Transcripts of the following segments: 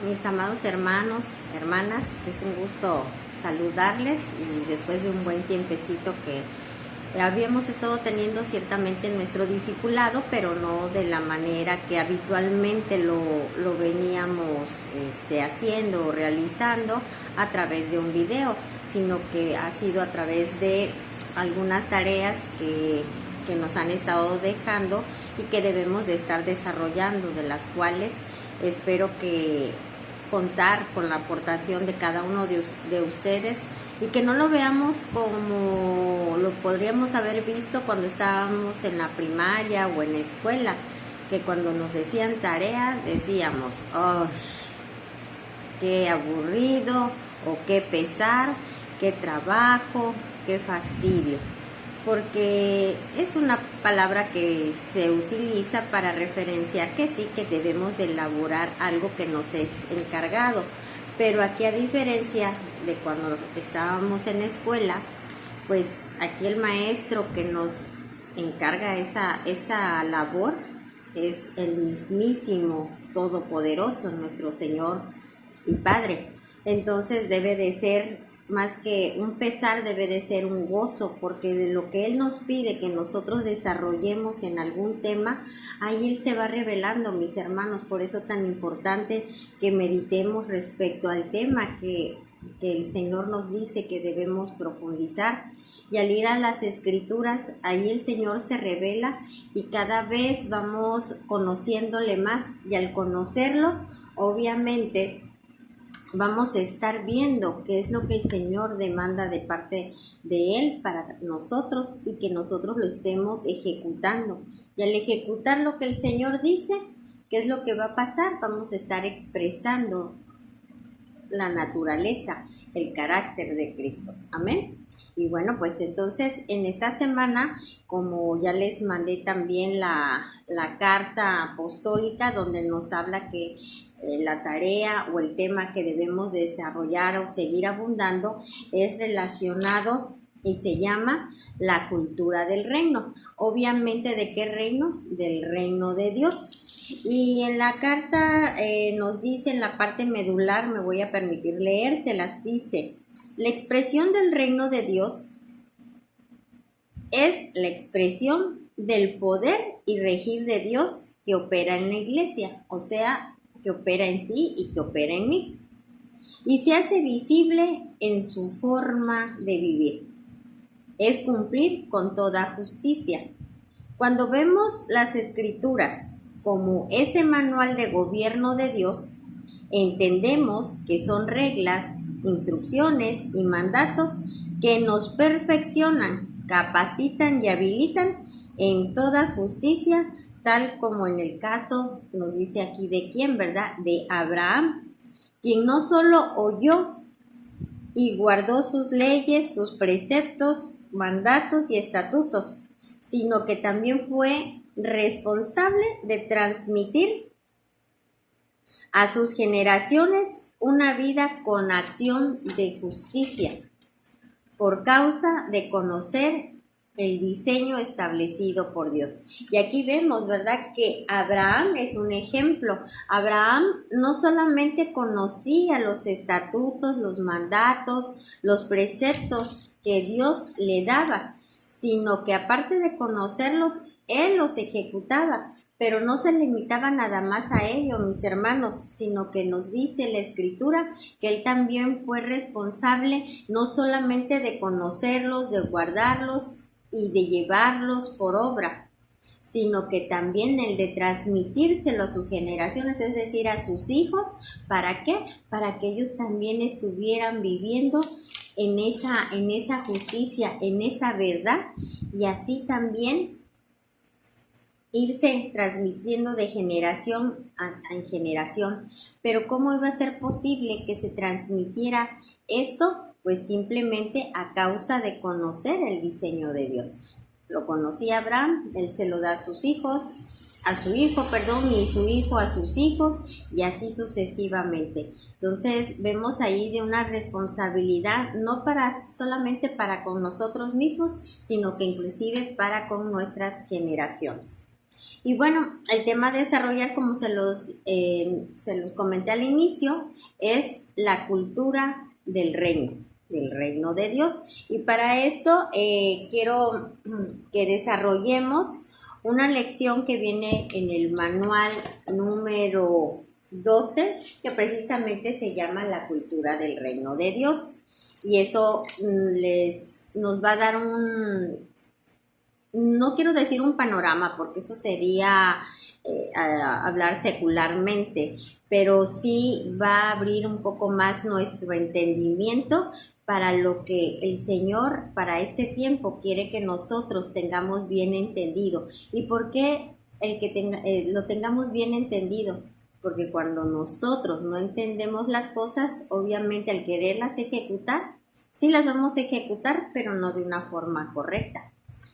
Mis amados hermanos, hermanas, es un gusto saludarles y después de un buen tiempecito que habíamos estado teniendo ciertamente en nuestro discipulado, pero no de la manera que habitualmente lo veníamos haciendo o realizando a través de un video, sino que ha sido a través de algunas tareas que nos han estado dejando y que debemos de estar desarrollando, de las cuales espero que contar con la aportación de cada uno de ustedes y que no lo veamos como lo podríamos haber visto cuando estábamos en la primaria o en la escuela, que cuando nos decían tarea decíamos, ¡oh, qué aburrido! O qué pesar, qué trabajo, qué fastidio, porque es una palabra que se utiliza para referenciar que sí, que debemos de elaborar algo que nos es encargado, pero aquí, a diferencia de cuando estábamos en la escuela, pues aquí el maestro que nos encarga esa labor es el mismísimo Todopoderoso, nuestro Señor y Padre. Entonces debe de ser más que un pesar, debe de ser un gozo, porque de lo que Él nos pide que nosotros desarrollemos en algún tema, ahí Él se va revelando, mis hermanos. Por eso tan importante que meditemos respecto al tema que el Señor nos dice que debemos profundizar. Y al ir a las Escrituras, ahí el Señor se revela y cada vez vamos conociéndole más, y al conocerlo, obviamente, vamos a estar viendo qué es lo que el Señor demanda de parte de Él para nosotros y que nosotros lo estemos ejecutando. Y al ejecutar lo que el Señor dice, ¿qué es lo que va a pasar? Vamos a estar expresando la naturaleza, el carácter de Cristo. Amén. Y bueno, pues entonces en esta semana, como ya les mandé también la carta apostólica donde nos habla que la tarea o el tema que debemos desarrollar o seguir abundando es relacionado y se llama la cultura del reino. Obviamente, ¿de qué reino? Del reino de Dios. Y en la carta nos dice, en la parte medular, me voy a permitir leérselas, dice: la expresión del reino de Dios es la expresión del poder y regir de Dios que opera en la iglesia, o sea, que opera en ti y que opera en mí, y se hace visible en su forma de vivir. Es cumplir con toda justicia. Cuando vemos las Escrituras como ese manual de gobierno de Dios, entendemos que son reglas, instrucciones y mandatos que nos perfeccionan, capacitan y habilitan en toda justicia, tal como en el caso, nos dice aquí de quién, ¿verdad? De Abraham, quien no solo oyó y guardó sus leyes, sus preceptos, mandatos y estatutos, sino que también fue responsable de transmitir a sus generaciones una vida con acción de justicia, por causa de conocer el diseño establecido por Dios. Y aquí vemos, ¿verdad?, que Abraham es un ejemplo. Abraham no solamente conocía los estatutos, los mandatos, los preceptos que Dios le daba, sino que aparte de conocerlos, él los ejecutaba. Pero no se limitaba nada más a ello, mis hermanos, sino que nos dice la Escritura que él también fue responsable no solamente de conocerlos, de guardarlos y de llevarlos por obra, sino que también el de transmitírselo a sus generaciones, es decir, a sus hijos. ¿Para qué? Para que ellos también estuvieran viviendo en esa justicia, en esa verdad, y así también irse transmitiendo de generación en generación. Pero ¿cómo iba a ser posible que se transmitiera esto? Pues simplemente a causa de conocer el diseño de Dios. Lo conocía Abraham, él se lo da a sus hijos, a su hijo, y su hijo a sus hijos, y así sucesivamente. Entonces vemos ahí de una responsabilidad, no solamente para con nosotros mismos, sino que inclusive para con nuestras generaciones. Y bueno, el tema a desarrollar, como se los comenté al inicio, es la cultura del reino de Dios. Y para esto quiero que desarrollemos una lección que viene en el manual número 12, que precisamente se llama la cultura del reino de Dios. Y esto nos va a dar no quiero decir un panorama, porque eso sería hablar secularmente, pero sí va a abrir un poco más nuestro entendimiento para lo que el Señor para este tiempo quiere que nosotros tengamos bien entendido. ¿Y por qué lo tengamos bien entendido? Porque cuando nosotros no entendemos las cosas, obviamente al quererlas ejecutar, sí las vamos a ejecutar, pero no de una forma correcta.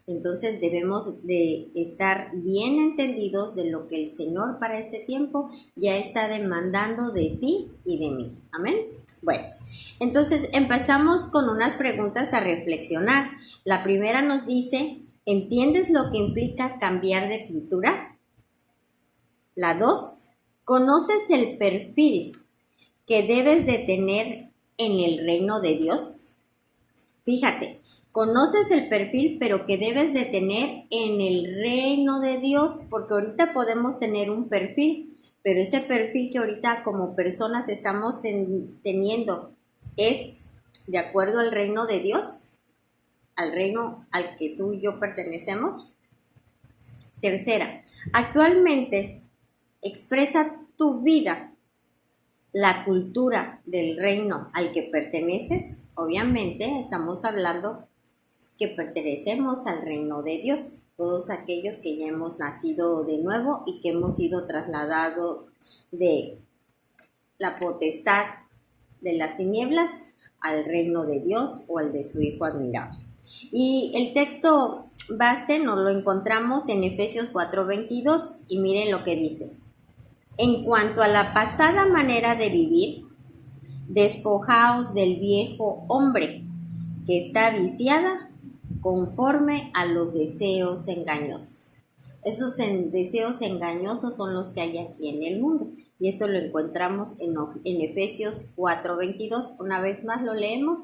Entonces debemos de estar bien entendidos de lo que el Señor para este tiempo ya está demandando de ti y de mí. Amén. Bueno, entonces empezamos con unas preguntas a reflexionar. La primera nos dice, ¿entiendes lo que implica cambiar de cultura? La 2, ¿conoces el perfil que debes de tener en el reino de Dios? Fíjate. Conoces el perfil, pero que debes de tener en el reino de Dios, porque ahorita podemos tener un perfil, pero ese perfil que ahorita como personas estamos teniendo es de acuerdo al reino de Dios, al reino al que tú y yo pertenecemos. Tercera, actualmente expresa tu vida la cultura del reino al que perteneces. Obviamente estamos hablando que pertenecemos al reino de Dios, todos aquellos que ya hemos nacido de nuevo y que hemos sido trasladados de la potestad de las tinieblas al reino de Dios o al de su Hijo admirable. Y el texto base nos lo encontramos en Efesios 4:22 y miren lo que dice. En cuanto a la pasada manera de vivir, despojaos del viejo hombre que está viciada conforme a los deseos engañosos. Esos deseos engañosos son los que hay aquí en el mundo. Y esto lo encontramos en Efesios 4:22. Una vez más lo leemos.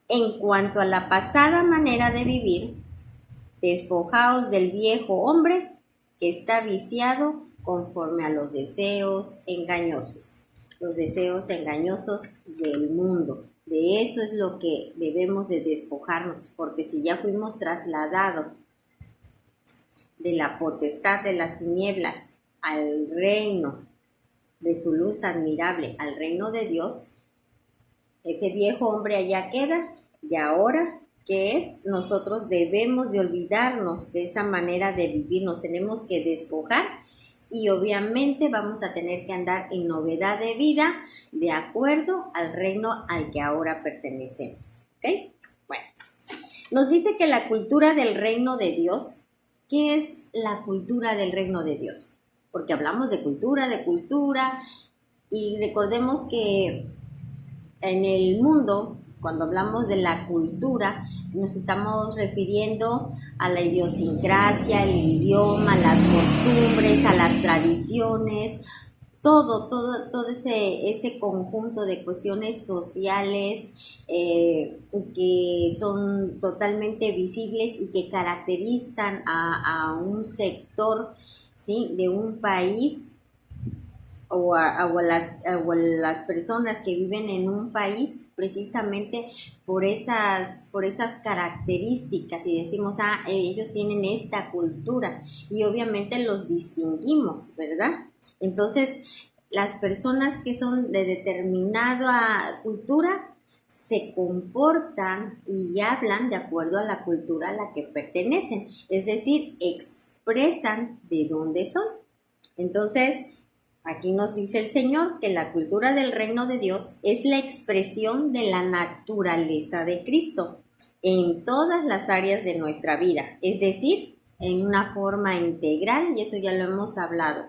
En cuanto a la pasada manera de vivir, despojaos del viejo hombre que está viciado conforme a los deseos engañosos. Los deseos engañosos del mundo. De eso es lo que debemos de despojarnos, porque si ya fuimos trasladados de la potestad de las tinieblas al reino de su luz admirable, al reino de Dios, ese viejo hombre allá queda, y ahora, ¿qué es? Nosotros debemos de olvidarnos de esa manera de vivir, nos tenemos que despojar. Y obviamente vamos a tener que andar en novedad de vida de acuerdo al reino al que ahora pertenecemos. ¿Ok? Bueno, nos dice que la cultura del reino de Dios, ¿qué es la cultura del reino de Dios? Porque hablamos de cultura, y recordemos que en el mundo, cuando hablamos de la cultura, nos estamos refiriendo a la idiosincrasia, el idioma, las costumbres, a las tradiciones, todo ese conjunto de cuestiones sociales que son totalmente visibles y que caracterizan a un sector, ¿sí?, de un país o a las personas que viven en un país precisamente por esas características, y decimos, ellos tienen esta cultura, y obviamente los distinguimos, ¿verdad? Entonces, las personas que son de determinada cultura se comportan y hablan de acuerdo a la cultura a la que pertenecen, es decir, expresan de dónde son. Entonces, aquí nos dice el Señor que la cultura del reino de Dios es la expresión de la naturaleza de Cristo en todas las áreas de nuestra vida, es decir, en una forma integral, y eso ya lo hemos hablado,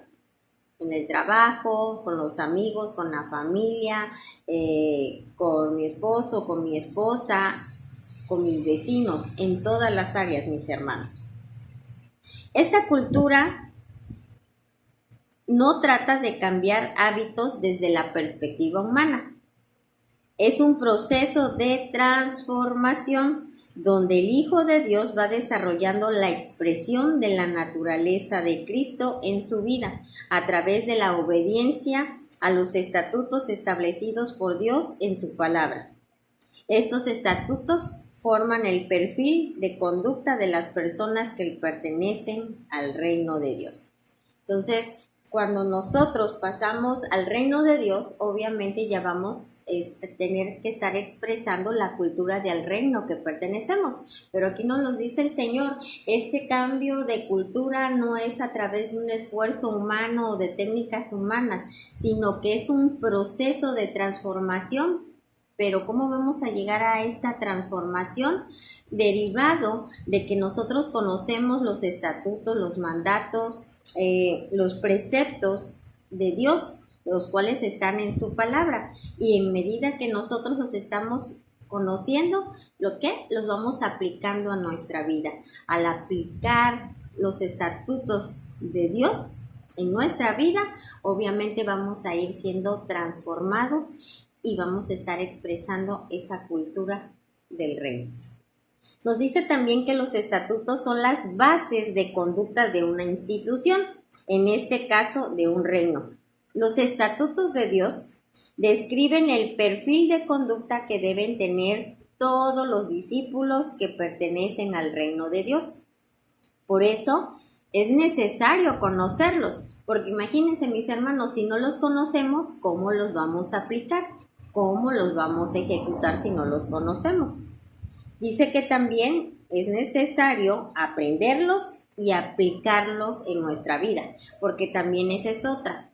en el trabajo, con los amigos, con la familia, con mi esposo, con mi esposa, con mis vecinos, en todas las áreas, mis hermanos. Esta cultura no trata de cambiar hábitos desde la perspectiva humana. Es un proceso de transformación donde el Hijo de Dios va desarrollando la expresión de la naturaleza de Cristo en su vida a través de la obediencia a los estatutos establecidos por Dios en su palabra. Estos estatutos forman el perfil de conducta de las personas que pertenecen al reino de Dios. Entonces, cuando nosotros pasamos al reino de Dios, obviamente ya vamos a tener que estar expresando la cultura del reino que pertenecemos. Pero aquí nos lo dice el Señor, este cambio de cultura no es a través de un esfuerzo humano o de técnicas humanas, sino que es un proceso de transformación. Pero ¿cómo vamos a llegar a esa transformación? Derivado de que nosotros conocemos los estatutos, los mandatos, los preceptos de Dios, los cuales están en su palabra, y en medida que nosotros los estamos conociendo, los vamos aplicando a nuestra vida. Al aplicar los estatutos de Dios en nuestra vida, obviamente vamos a ir siendo transformados y vamos a estar expresando esa cultura del reino. Nos dice también que los estatutos son las bases de conducta de una institución, en este caso de un reino. Los estatutos de Dios describen el perfil de conducta que deben tener todos los discípulos que pertenecen al reino de Dios. Por eso es necesario conocerlos, porque imagínense, mis hermanos, si no los conocemos, ¿cómo los vamos a aplicar? ¿Cómo los vamos a ejecutar si no los conocemos? Dice que también es necesario aprenderlos y aplicarlos en nuestra vida, porque también esa es otra.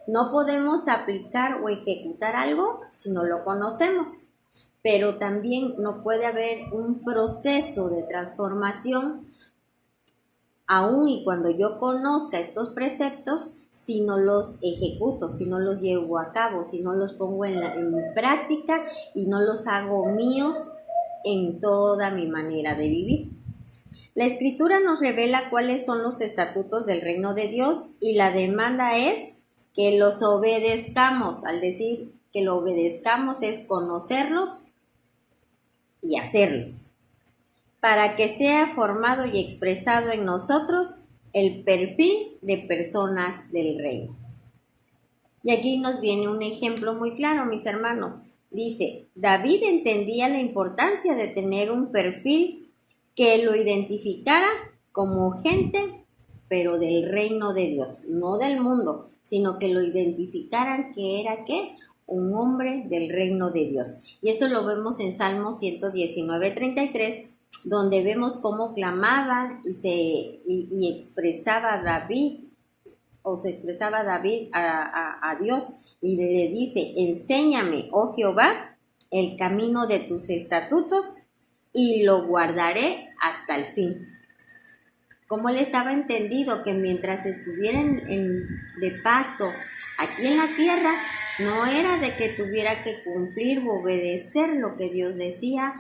No podemos aplicar o ejecutar algo si no lo conocemos, pero también no puede haber un proceso de transformación, aun y cuando yo conozca estos preceptos, si no los ejecuto, si no los llevo a cabo, si no los pongo en práctica y no los hago míos en toda mi manera de vivir. La Escritura nos revela cuáles son los estatutos del reino de Dios y la demanda es que los obedezcamos. Al decir que lo obedezcamos es conocerlos y hacerlos, para que sea formado y expresado en nosotros el perfil de personas del reino. Y aquí nos viene un ejemplo muy claro, mis hermanos. Dice, David entendía la importancia de tener un perfil que lo identificara como gente, pero del reino de Dios, no del mundo, sino que lo identificaran que era, ¿qué? Un hombre del reino de Dios. Y eso lo vemos en Salmo 119:33, donde vemos cómo clamaba y expresaba David, o se expresaba David a Dios, y le dice, enséñame, oh Jehová, el camino de tus estatutos, y lo guardaré hasta el fin. Como él estaba entendido que mientras estuvieran de paso aquí en la tierra, no era de que tuviera que cumplir o obedecer lo que Dios decía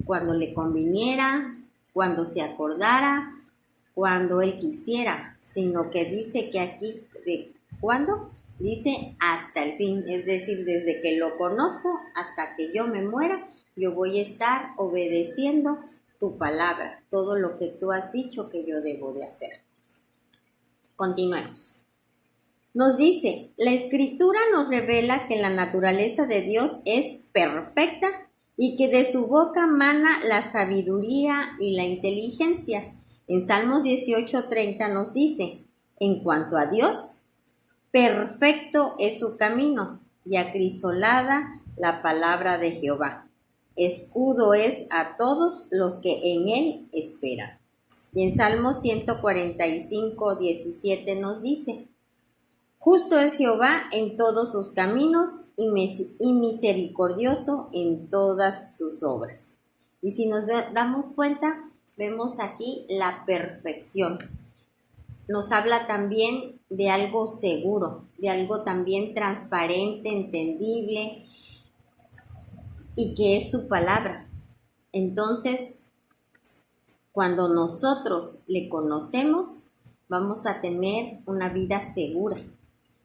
cuando le conviniera, cuando se acordara, cuando él quisiera, sino que dice que aquí, ¿de cuándo? Dice hasta el fin, es decir, desde que lo conozco hasta que yo me muera, yo voy a estar obedeciendo tu palabra, todo lo que tú has dicho que yo debo de hacer. Continuemos. Nos dice, la Escritura nos revela que la naturaleza de Dios es perfecta y que de su boca mana la sabiduría y la inteligencia. En Salmos 18:30 nos dice, en cuanto a Dios, perfecto es su camino y acrisolada la palabra de Jehová. Escudo es a todos los que en él esperan. Y en Salmos 145:17 nos dice, justo es Jehová en todos sus caminos y misericordioso en todas sus obras. Y si nos damos cuenta, vemos aquí la perfección. Nos habla también de algo seguro, de algo también transparente, entendible, y que es su palabra. Entonces, cuando nosotros le conocemos, vamos a tener una vida segura,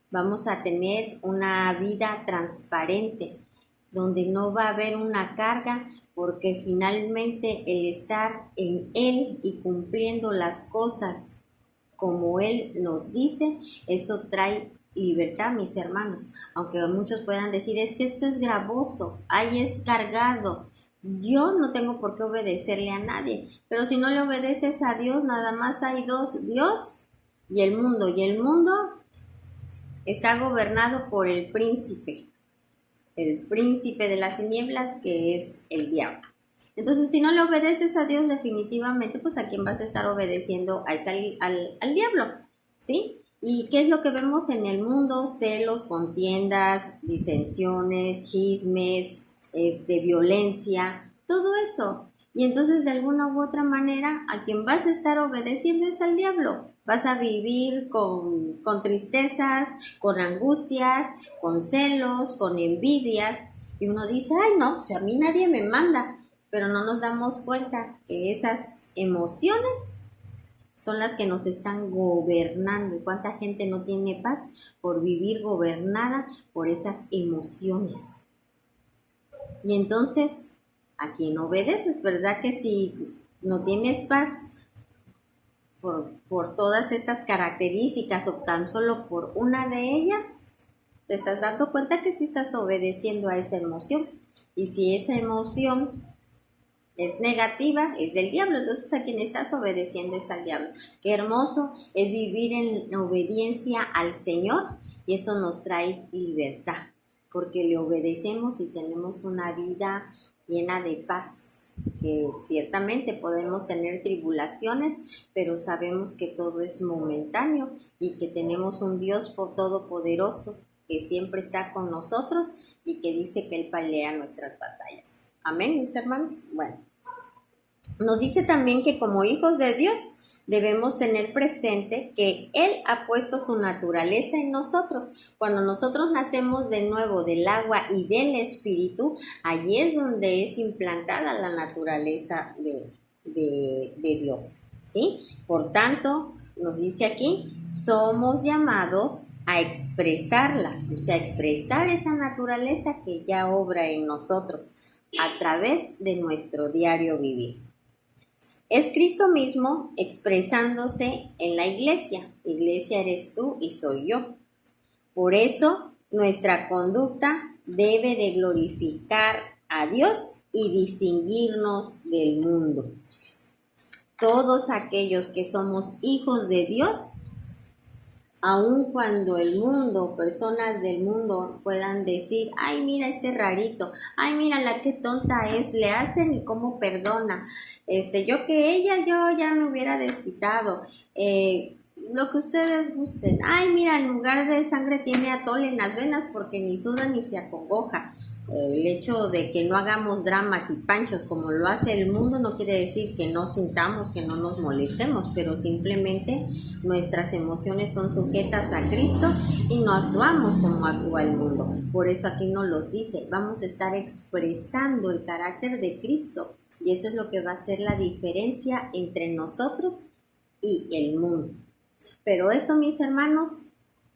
vamos a tener una vida transparente, donde no va a haber una carga, porque finalmente el estar en Él y cumpliendo las cosas como Él nos dice, eso trae libertad, mis hermanos. Aunque muchos puedan decir, es que esto es gravoso, ahí es cargado. Yo no tengo por qué obedecerle a nadie, pero si no le obedeces a Dios, nada más hay dos, Dios y el mundo está gobernado por el príncipe de las tinieblas, que es el diablo. Entonces, si no le obedeces a Dios, definitivamente, pues a quién vas a estar obedeciendo, al diablo, ¿sí? ¿Y qué es lo que vemos en el mundo? Celos, contiendas, disensiones, chismes, violencia, todo eso. Y entonces, de alguna u otra manera, a quien vas a estar obedeciendo es al diablo. Vas a vivir con tristezas, con angustias, con celos, con envidias. Y uno dice, ay no, pues a mí nadie me manda. Pero no nos damos cuenta que esas emociones son las que nos están gobernando. ¿Y cuánta gente no tiene paz por vivir gobernada por esas emociones? Y entonces, ¿a quién obedeces? ¿Verdad que si no tienes paz por todas estas características o tan solo por una de ellas, te estás dando cuenta que sí estás obedeciendo a esa emoción? Y si esa emoción es negativa, es del diablo, entonces a quien estás obedeciendo es al diablo. Qué hermoso es vivir en obediencia al Señor, y eso nos trae libertad, porque le obedecemos y tenemos una vida llena de paz. Que ciertamente podemos tener tribulaciones, pero sabemos que todo es momentáneo y que tenemos un Dios todopoderoso que siempre está con nosotros y que dice que Él pelea nuestras batallas. Amén, mis hermanos. Bueno, nos dice también que como hijos de Dios debemos tener presente que Él ha puesto su naturaleza en nosotros. Cuando nosotros nacemos de nuevo del agua y del Espíritu, allí es donde es implantada la naturaleza de Dios, ¿sí? Por tanto, nos dice aquí, somos llamados a expresarla, o sea, expresar esa naturaleza que ya obra en nosotros a través de nuestro diario vivir. Es Cristo mismo expresándose en la iglesia. Iglesia eres tú y soy yo. Por eso nuestra conducta debe de glorificar a Dios y distinguirnos del mundo. Todos aquellos que somos hijos de Dios, aun cuando el mundo, personas del mundo puedan decir, ay mira este rarito, ay mira la que tonta es, le hacen y cómo perdona, yo que ella, yo ya me hubiera desquitado, lo que ustedes gusten, ay mira, en lugar de sangre tiene atole en las venas porque ni suda ni se acongoja. El hecho de que no hagamos dramas y panchos como lo hace el mundo no quiere decir que no sintamos, que no nos molestemos, pero simplemente nuestras emociones son sujetas a Cristo y no actuamos como actúa el mundo. Por eso aquí nos los dice, vamos a estar expresando el carácter de Cristo, y eso es lo que va a hacer la diferencia entre nosotros y el mundo. Pero eso, mis hermanos,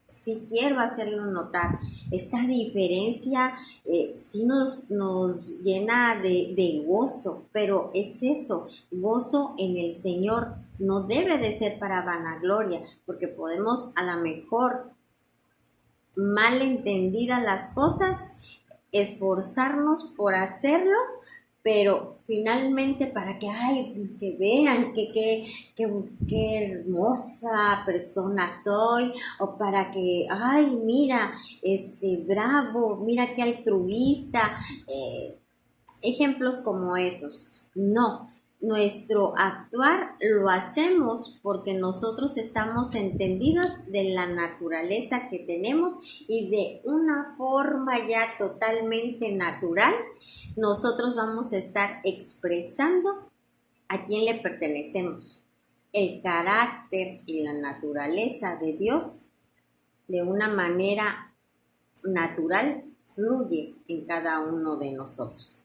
sí quiero hacerlo notar, esta diferencia sí nos llena de gozo, pero es eso, gozo en el Señor. No debe de ser para vanagloria, porque podemos a lo mejor, mal entendidas las cosas, esforzarnos por hacerlo, pero finalmente para que, ay, que vean qué hermosa persona soy, o para que, ay, mira, bravo, mira qué altruista, ejemplos como esos. No, nuestro actuar lo hacemos porque nosotros estamos entendidos de la naturaleza que tenemos, y de una forma ya totalmente natural nosotros vamos a estar expresando a quién le pertenecemos. El carácter y la naturaleza de Dios de una manera natural fluye en cada uno de nosotros.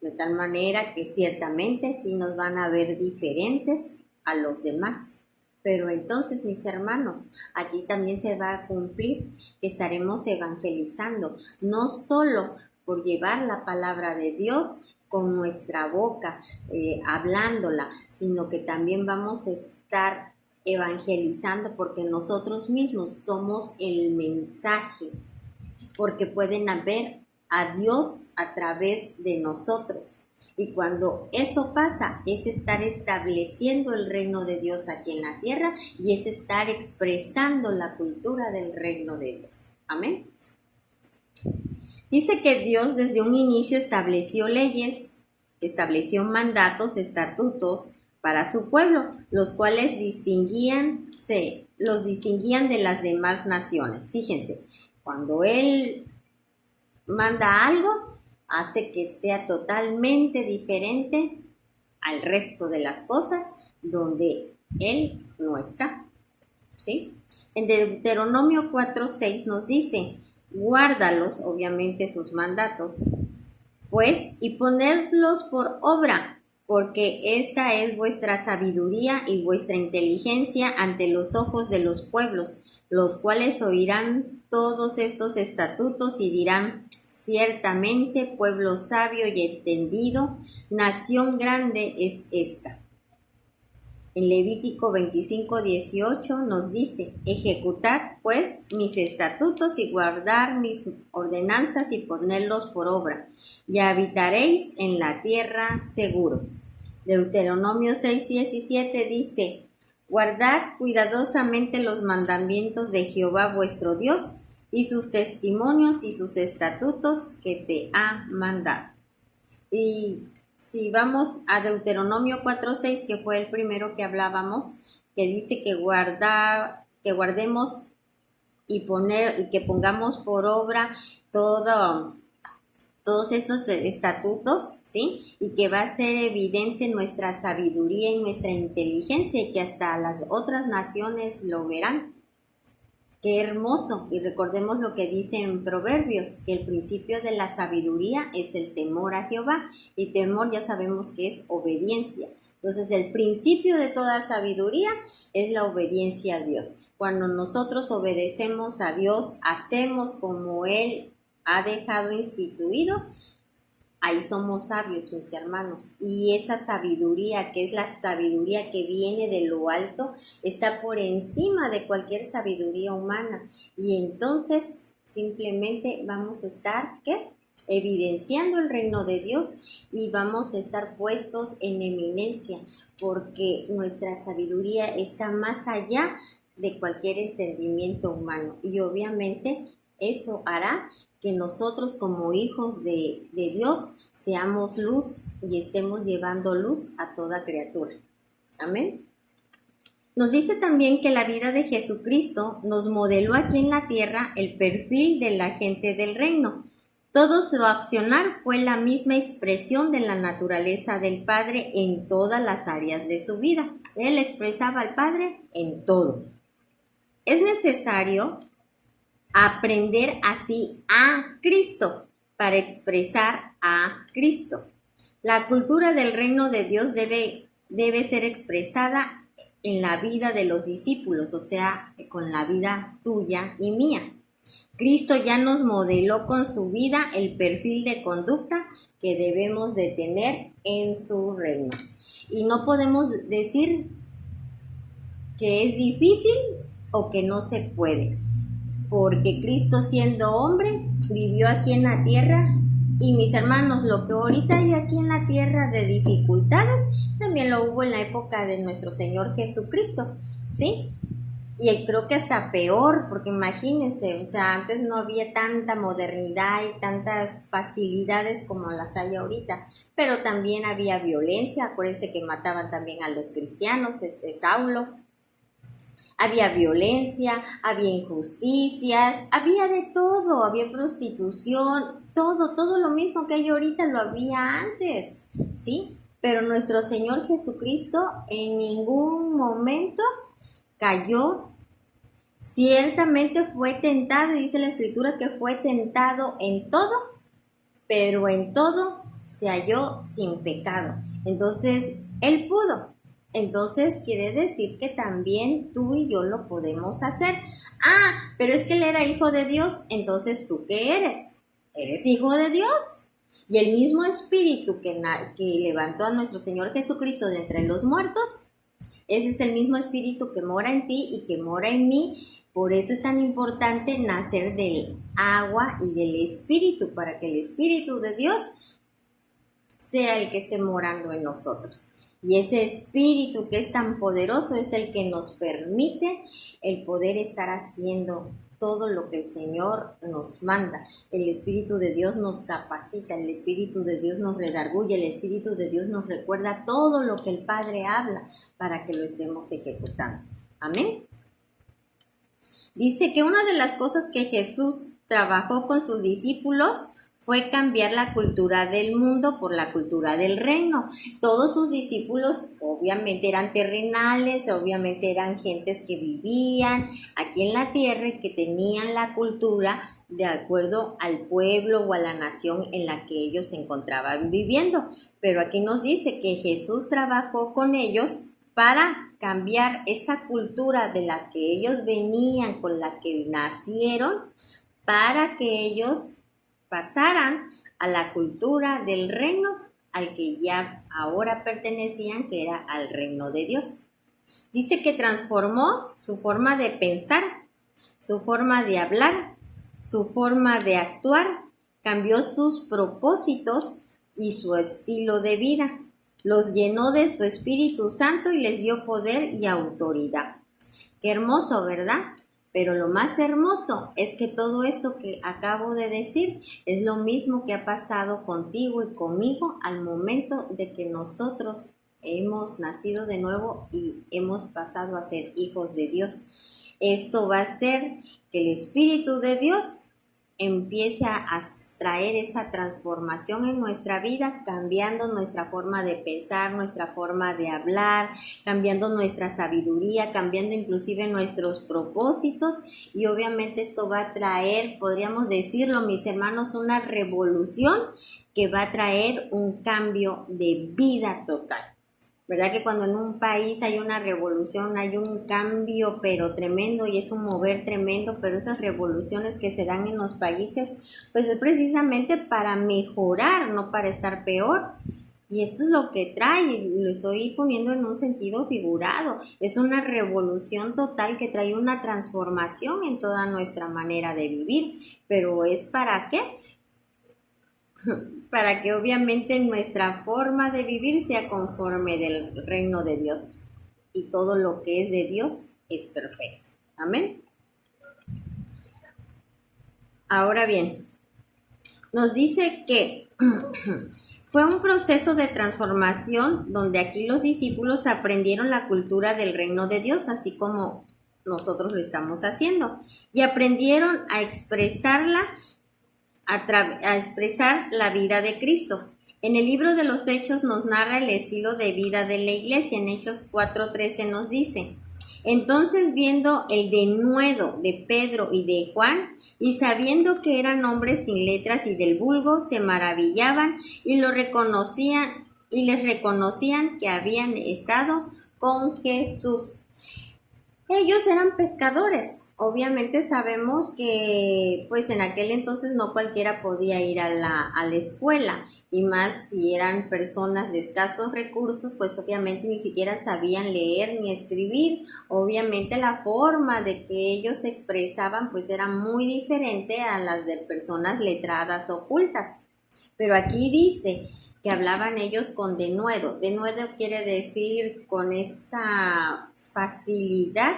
De tal manera que ciertamente sí nos van a ver diferentes a los demás, Pero entonces, mis hermanos, aquí también se va a cumplir que estaremos evangelizando, no solo por llevar la palabra de Dios con nuestra boca, hablándola, sino que también vamos a estar evangelizando porque nosotros mismos somos el mensaje, porque pueden ver a Dios a través de nosotros. Y cuando eso pasa, es estar estableciendo el reino de Dios aquí en la tierra y es estar expresando la cultura del reino de Dios. Amén. Dice que Dios desde un inicio estableció leyes, estableció mandatos, estatutos para su pueblo, los cuales los distinguían de las demás naciones. Fíjense, cuando Él manda algo, hace que sea totalmente diferente al resto de las cosas donde Él no está, ¿sí? En Deuteronomio 4:6 nos dice, guárdalos, obviamente sus mandatos, pues, y ponedlos por obra, porque esta es vuestra sabiduría y vuestra inteligencia ante los ojos de los pueblos, los cuales oirán todos estos estatutos y dirán, ciertamente pueblo sabio y entendido, nación grande es esta. En Levítico 25:18 nos dice, ejecutad pues mis estatutos y guardar mis ordenanzas y ponerlos por obra, y habitaréis en la tierra seguros. Deuteronomio 6:17 dice, guardad cuidadosamente los mandamientos de Jehová vuestro Dios y sus testimonios y sus estatutos que te ha mandado. Y si vamos a Deuteronomio 4:6, que fue el primero que hablábamos, que dice que guardemos y que pongamos por obra todos estos estatutos, ¿sí? Y que va a ser evidente nuestra sabiduría y nuestra inteligencia y que hasta las otras naciones lo verán. Qué hermoso. Y recordemos lo que dice en Proverbios, que el principio de la sabiduría es el temor a Jehová. Y temor ya sabemos que es obediencia. Entonces el principio de toda sabiduría es la obediencia a Dios. Cuando nosotros obedecemos a Dios, hacemos como Él ha dejado instituido, ahí somos sabios, mis hermanos. Y esa sabiduría, que es la sabiduría que viene de lo alto, está por encima de cualquier sabiduría humana. Y entonces simplemente vamos a estar, ¿qué? Evidenciando el reino de Dios y vamos a estar puestos en eminencia, porque nuestra sabiduría está más allá de cualquier entendimiento humano. Y obviamente eso hará que nosotros como hijos de Dios seamos luz y estemos llevando luz a toda criatura. Amén. Nos dice también que la vida de Jesucristo nos modeló aquí en la tierra el perfil de la gente del reino. Todo su accionar fue la misma expresión de la naturaleza del Padre en todas las áreas de su vida. Él expresaba al Padre en todo. Es necesario aprender así a Cristo para expresar a Cristo. La cultura del reino de Dios debe ser expresada en la vida de los discípulos, o sea, con la vida tuya y mía. Cristo ya nos modeló con su vida el perfil de conducta que debemos de tener en su reino. Y no podemos decir que es difícil o que no se puede, porque Cristo siendo hombre vivió aquí en la tierra y mis hermanos, lo que ahorita hay aquí en la tierra de dificultades, también lo hubo en la época de nuestro Señor Jesucristo, ¿sí? Y creo que hasta peor, porque imagínense, o sea, antes no había tanta modernidad y tantas facilidades como las hay ahorita, pero también había violencia, acuérdense que mataban también a los cristianos, Saulo. Había violencia, había injusticias, había de todo, había prostitución, todo lo mismo que hay ahorita lo había antes, ¿sí? Pero nuestro Señor Jesucristo en ningún momento cayó. Ciertamente fue tentado, dice la Escritura que fue tentado en todo, pero en todo se halló sin pecado. Entonces, Él pudo. Entonces quiere decir que también tú y yo lo podemos hacer. Ah, pero es que él era hijo de Dios, entonces ¿tú qué eres? Eres hijo de Dios. Y el mismo espíritu que levantó a nuestro Señor Jesucristo de entre los muertos, ese es el mismo espíritu que mora en ti y que mora en mí. Por eso es tan importante nacer del agua y del espíritu, para que el espíritu de Dios sea el que esté morando en nosotros. Y ese espíritu que es tan poderoso es el que nos permite el poder estar haciendo todo lo que el Señor nos manda. El Espíritu de Dios nos capacita, el Espíritu de Dios nos redarguye, el Espíritu de Dios nos recuerda todo lo que el Padre habla para que lo estemos ejecutando. Amén. Dice que una de las cosas que Jesús trabajó con sus discípulos fue cambiar la cultura del mundo por la cultura del reino. Todos sus discípulos obviamente eran terrenales, obviamente eran gentes que vivían aquí en la tierra y que tenían la cultura de acuerdo al pueblo o a la nación en la que ellos se encontraban viviendo. Pero aquí nos dice que Jesús trabajó con ellos para cambiar esa cultura de la que ellos venían, con la que nacieron, para que ellos pasaran a la cultura del reino al que ya ahora pertenecían, que era al reino de Dios. Dice que transformó su forma de pensar, su forma de hablar, su forma de actuar, cambió sus propósitos y su estilo de vida. Los llenó de su Espíritu Santo y les dio poder y autoridad. Qué hermoso, ¿verdad? Pero lo más hermoso es que todo esto que acabo de decir es lo mismo que ha pasado contigo y conmigo al momento de que nosotros hemos nacido de nuevo y hemos pasado a ser hijos de Dios. Esto va a hacer que el Espíritu de Dios empiece a traer esa transformación en nuestra vida, cambiando nuestra forma de pensar, nuestra forma de hablar, cambiando nuestra sabiduría, cambiando inclusive nuestros propósitos, y obviamente esto va a traer, podríamos decirlo, mis hermanos, una revolución que va a traer un cambio de vida total. ¿Verdad que cuando en un país hay una revolución, hay un cambio pero tremendo y es un mover tremendo, pero esas revoluciones que se dan en los países, pues es precisamente para mejorar, no para estar peor? Y esto es lo que trae, y lo estoy poniendo en un sentido figurado, es una revolución total que trae una transformación en toda nuestra manera de vivir, pero ¿es para qué? Para que obviamente nuestra forma de vivir sea conforme del reino de Dios. Y todo lo que es de Dios es perfecto. Amén. Ahora bien, nos dice que fue un proceso de transformación donde aquí los discípulos aprendieron la cultura del reino de Dios, así como nosotros lo estamos haciendo, y aprendieron a expresarla, a expresar la vida de Cristo. En el libro de los Hechos nos narra el estilo de vida de la iglesia. En Hechos 4:13 nos dice: entonces, viendo el denuedo de Pedro y de Juan, y sabiendo que eran hombres sin letras y del vulgo, se maravillaban y lo reconocían, y les reconocían que habían estado con Jesús. Ellos eran pescadores. Obviamente sabemos que pues en aquel entonces no cualquiera podía ir a la escuela, y más si eran personas de escasos recursos, pues obviamente ni siquiera sabían leer ni escribir. Obviamente la forma de que ellos se expresaban pues era muy diferente a las de personas letradas o cultas. Pero aquí dice que hablaban ellos con denuedo. Denuedo quiere decir con esa facilidad,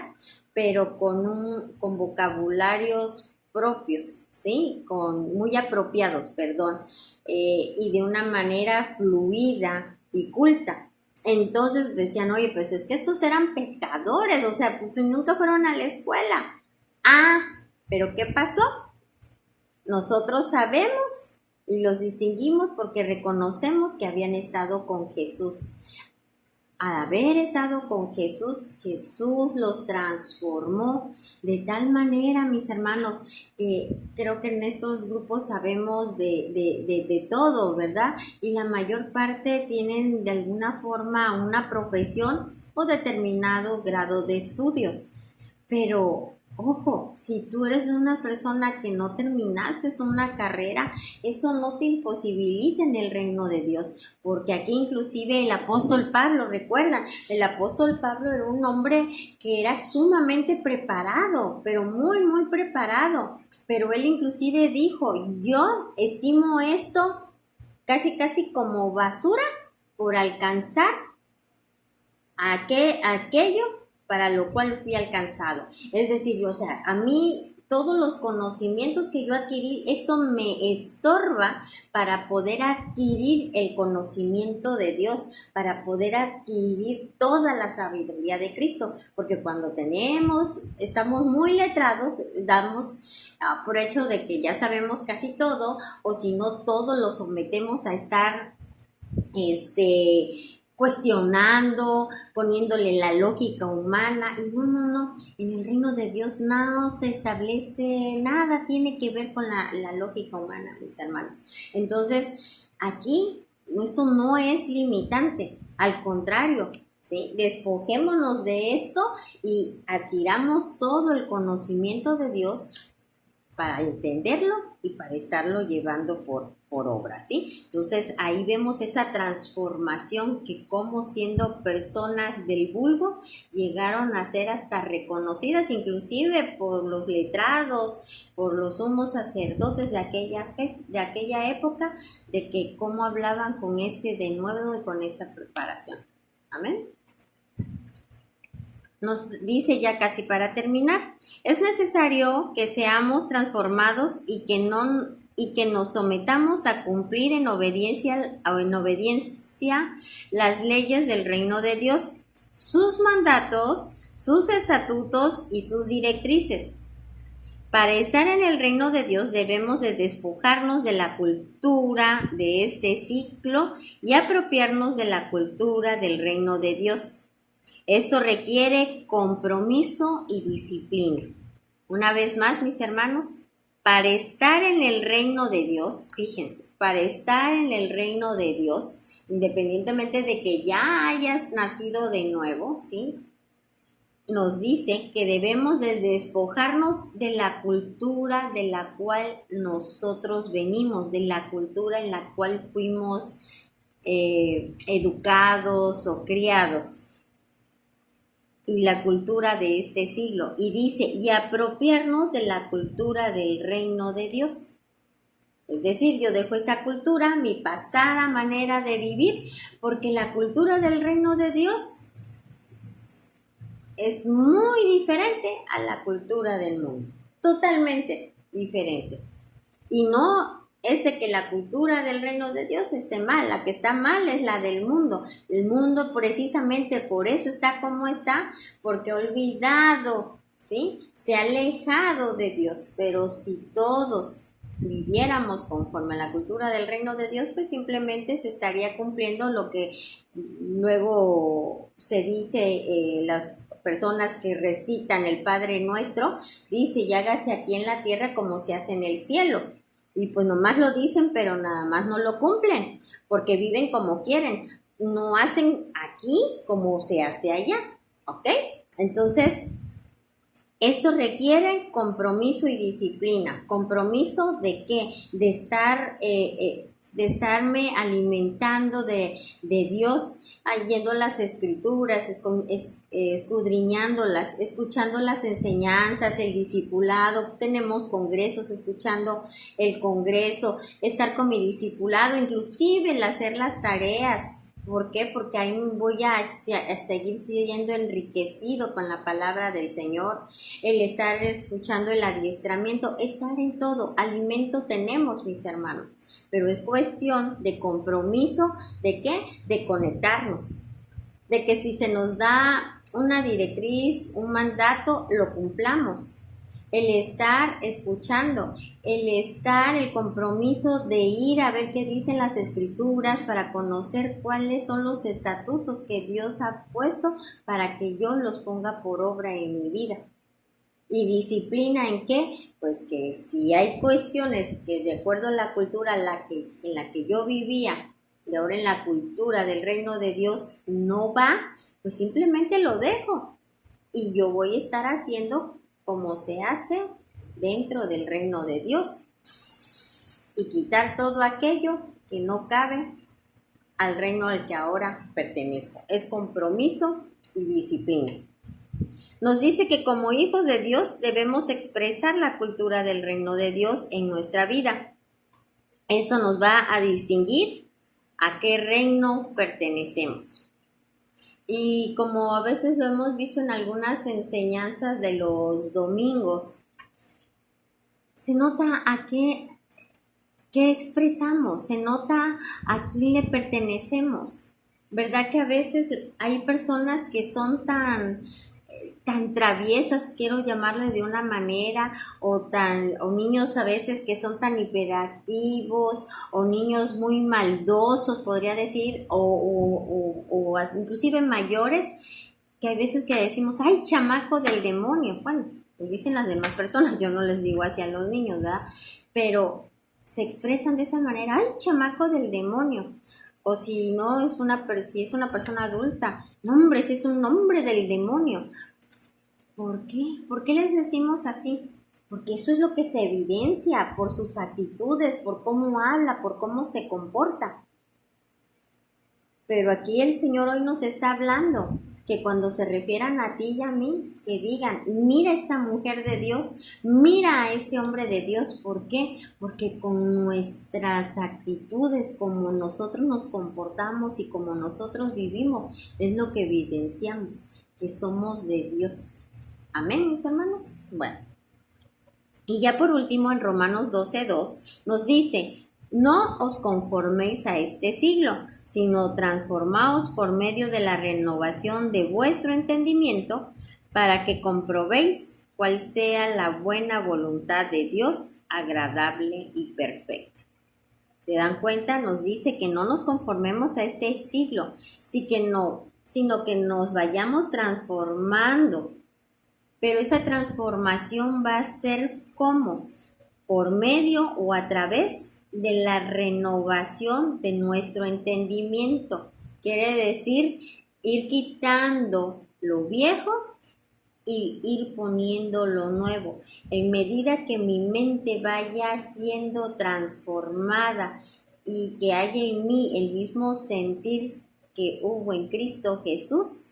pero con vocabularios propios, ¿sí? Muy apropiados, perdón, y de una manera fluida y culta. Entonces decían, oye, pues es que estos eran pescadores, o sea, pues nunca fueron a la escuela. Ah, pero ¿qué pasó? Nosotros sabemos y los distinguimos porque reconocemos que habían estado con Jesús. al haber estado con Jesús, Jesús los transformó de tal manera, mis hermanos, que creo que en estos grupos sabemos de todo, ¿verdad? Y la mayor parte tienen de alguna forma una profesión o determinado grado de estudios. Pero, ojo, si tú eres una persona que no terminaste una carrera, eso no te imposibilita en el reino de Dios, porque aquí inclusive el apóstol Pablo, recuerdan, el apóstol Pablo era un hombre que era sumamente preparado, pero muy, muy preparado, pero él inclusive dijo, yo estimo esto casi, casi como basura por alcanzar aquello para lo cual fui alcanzado. Es decir, o sea, a mí todos los conocimientos que yo adquirí, esto me estorba para poder adquirir el conocimiento de Dios, para poder adquirir toda la sabiduría de Cristo, porque cuando estamos muy letrados, damos por hecho de que ya sabemos casi todo, o si no todo lo sometemos a estar cuestionando, poniéndole la lógica humana, y no, en el reino de Dios no se establece nada, tiene que ver con la lógica humana, mis hermanos. Entonces, aquí, esto no es limitante, al contrario, ¿sí? Despojémonos de esto y adquiramos todo el conocimiento de Dios para entenderlo y para estarlo llevando por obra, ¿sí? Entonces ahí vemos esa transformación que como siendo personas del vulgo llegaron a ser hasta reconocidas inclusive por los letrados, por los sumos sacerdotes de aquella época, de que cómo hablaban con ese denuedo y con esa preparación. Amén. Nos dice ya casi para terminar, es necesario que seamos transformados y que nos sometamos a cumplir en obediencia las leyes del reino de Dios, sus mandatos, sus estatutos y sus directrices. Para estar en el reino de Dios debemos de despojarnos de la cultura de este ciclo y apropiarnos de la cultura del reino de Dios. Esto requiere compromiso y disciplina. Una vez más, mis hermanos, para estar en el reino de Dios, fíjense, para estar en el reino de Dios, independientemente de que ya hayas nacido de nuevo, ¿sí? Nos dice que debemos de despojarnos de la cultura de la cual nosotros venimos, de la cultura en la cual fuimos educados o criados, y la cultura de este siglo, y dice, y apropiarnos de la cultura del reino de Dios. Es decir, yo dejo esa cultura, mi pasada manera de vivir, porque la cultura del reino de Dios es muy diferente a la cultura del mundo, totalmente diferente. Y no es de que la cultura del reino de Dios esté mal, la que está mal es la del mundo. El mundo precisamente por eso está como está, porque ha olvidado, ¿sí? Se ha alejado de Dios, pero si todos viviéramos conforme a la cultura del reino de Dios, pues simplemente se estaría cumpliendo lo que luego se dice, las personas que recitan el Padre Nuestro, dice, y hágase aquí en la tierra como se hace en el cielo. Y pues nomás lo dicen, pero nada más no lo cumplen, porque viven como quieren, no hacen aquí como se hace allá, ¿ok? Entonces, esto requiere compromiso y disciplina. ¿Compromiso de qué? De estarme alimentando de Dios, yendo a las escrituras, escudriñándolas, escuchando las enseñanzas, el discipulado. Tenemos congresos, escuchando el congreso, estar con mi discipulado, inclusive el hacer las tareas. ¿Por qué? Porque ahí voy a seguir siendo enriquecido con la palabra del Señor, el estar escuchando el adiestramiento, estar en todo. Alimento tenemos, mis hermanos, pero es cuestión de compromiso, ¿de qué? De conectarnos, de que si se nos da una directriz, un mandato, lo cumplamos. el estar escuchando, el compromiso de ir a ver qué dicen las escrituras para conocer cuáles son los estatutos que Dios ha puesto para que yo los ponga por obra en mi vida. ¿Y disciplina en qué? Pues que si hay cuestiones que de acuerdo a la cultura en la que yo vivía y ahora en la cultura del reino de Dios no va, pues simplemente lo dejo y yo voy a estar haciendo como se hace dentro del reino de Dios y quitar todo aquello que no cabe al reino al que ahora pertenezco. Es compromiso y disciplina. Nos dice que como hijos de Dios debemos expresar la cultura del reino de Dios en nuestra vida. Esto nos va a distinguir a qué reino pertenecemos. Y como a veces lo hemos visto en algunas enseñanzas de los domingos, se nota a qué expresamos, se nota a quién le pertenecemos. ¿Verdad que a veces hay personas que son tan traviesas, quiero llamarle de una manera, o niños a veces que son tan hiperactivos, o niños muy maldosos, podría decir, o inclusive mayores, que hay veces que decimos, ¡ay, chamaco del demonio! Bueno, pues dicen las demás personas, yo no les digo así a los niños, ¿verdad? Pero se expresan de esa manera, ¡ay, chamaco del demonio! O si no, si es una persona adulta, no, hombre, ese es un hombre del demonio. ¿Por qué? ¿Por qué les decimos así? Porque eso es lo que se evidencia por sus actitudes, por cómo habla, por cómo se comporta. Pero aquí el Señor hoy nos está hablando que cuando se refieran a ti y a mí, que digan, mira esa mujer de Dios, mira a ese hombre de Dios. ¿Por qué? Porque con nuestras actitudes, como nosotros nos comportamos y como nosotros vivimos, es lo que evidenciamos, que somos de Dios. Amén, mis hermanos. Bueno, y ya por último en Romanos 12:2 nos dice, no os conforméis a este siglo, sino transformaos por medio de la renovación de vuestro entendimiento, para que comprobéis cuál sea la buena voluntad de Dios, agradable y perfecta. ¿Se dan cuenta? Nos dice que no nos conformemos a este siglo, sino que nos vayamos transformando. Pero esa transformación va a ser ¿cómo? Por medio o a través de la renovación de nuestro entendimiento. Quiere decir ir quitando lo viejo y ir poniendo lo nuevo. En medida que mi mente vaya siendo transformada y que haya en mí el mismo sentir que hubo en Cristo Jesús,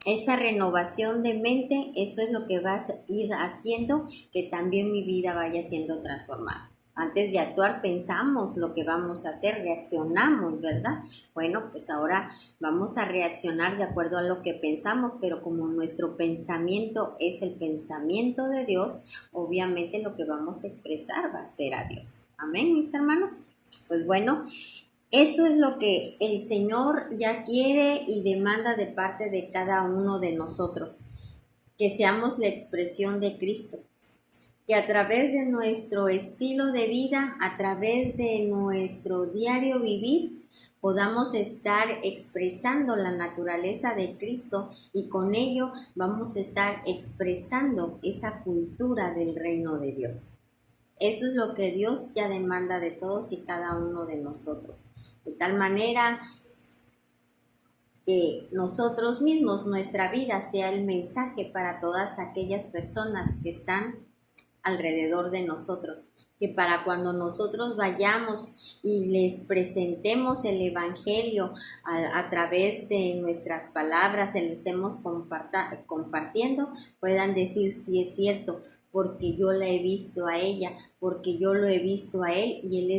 esa renovación de mente, eso es lo que va a ir haciendo que también mi vida vaya siendo transformada. Antes de actuar pensamos lo que vamos a hacer, reaccionamos, ¿verdad? Bueno, pues ahora vamos a reaccionar de acuerdo a lo que pensamos, pero como nuestro pensamiento es el pensamiento de Dios, obviamente lo que vamos a expresar va a ser a Dios. Amén, mis hermanos. Pues bueno, eso es lo que el Señor ya quiere y demanda de parte de cada uno de nosotros, que seamos la expresión de Cristo, que a través de nuestro estilo de vida, a través de nuestro diario vivir, podamos estar expresando la naturaleza de Cristo y con ello vamos a estar expresando esa cultura del reino de Dios. Eso es lo que Dios ya demanda de todos y cada uno de nosotros. De tal manera que nosotros mismos, nuestra vida sea el mensaje para todas aquellas personas que están alrededor de nosotros. Que para cuando nosotros vayamos y les presentemos el Evangelio a través de nuestras palabras, se lo estemos compartiendo, puedan decir sí es cierto, porque yo la he visto a ella, porque yo lo he visto a él y él es